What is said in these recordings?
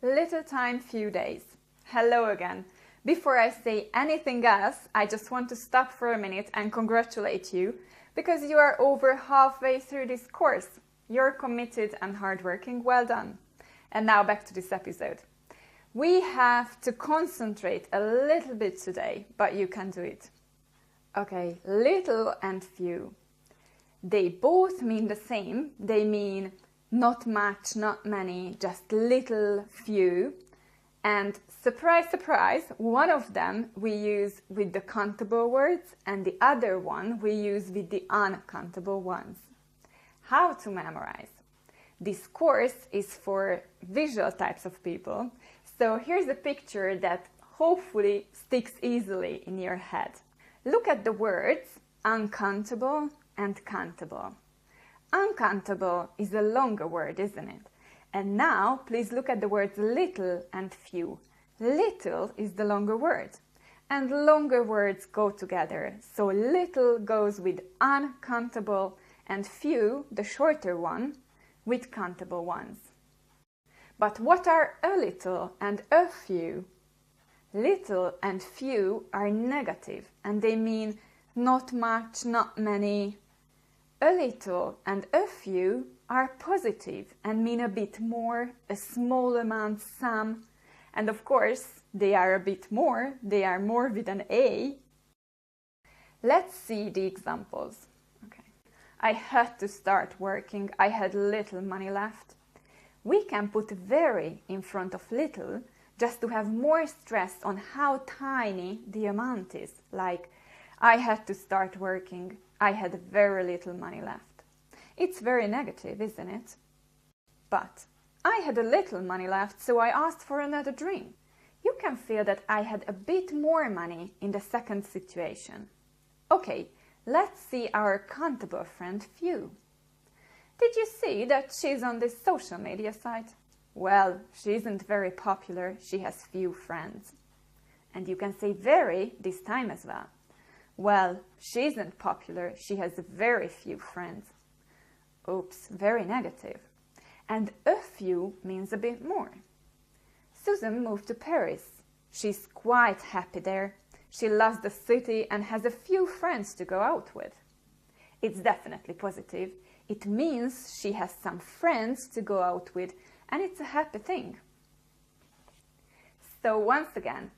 Little time, few days. Hello again. Before I say anything else, I just want to stop for a minute and congratulate you because you are over halfway through this course. You're committed and hardworking. Well done. And now back to this episode. We have to concentrate a little bit today, but you can do it. Okay, little and few. They both mean the same. They mean not much, not many, just little, few. And surprise, surprise, one of them we use with the countable words and the other one we use with the uncountable ones. How to memorize? This course is for visual types of people, so here's a picture that hopefully sticks easily in your head. Look at the words uncountable and countable. Uncountable is a longer word, isn't it? And now, please look at the words little and few. Little is the longer word. And longer words go together. So little goes with uncountable and few, the shorter one, with countable ones. But what are a little and a few? Little and few are negative and they mean not much, not many. A little and a few are positive and mean a bit more, a small amount, some. And of course, they are a bit more, they are more with an A. Let's see the examples. Okay. I had to start working, I had little money left. We can put very in front of little just to have more stress on how tiny the amount is. Like, I had to start working, I had very little money left. It's very negative, isn't it? But I had a little money left, so I asked for another drink. You can feel that I had a bit more money in the second situation. Okay, let's see our countable friend few. Did you see that she's on this social media site? Well, she isn't very popular, she has few friends. And you can say very this time as well. Well, she isn't popular, she has very few friends. Oops, very negative. And a few means a bit more. Susan moved to Paris. She's quite happy there. She loves the city and has a few friends to go out with. It's definitely positive. It means she has some friends to go out with and it's a happy thing. So once again,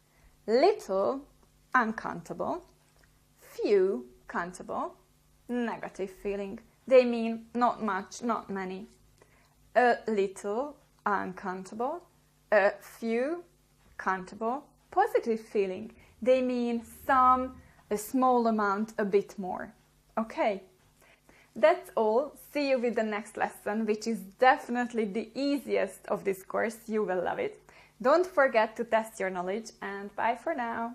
little, uncountable, few, countable, negative feeling. They mean not much, not many. A little, uncountable. A few, countable, positive feeling. They mean some, a small amount, a bit more. Okay, that's all. See you with the next lesson, which is definitely the easiest of this course. You will love it. Don't forget to test your knowledge and bye for now.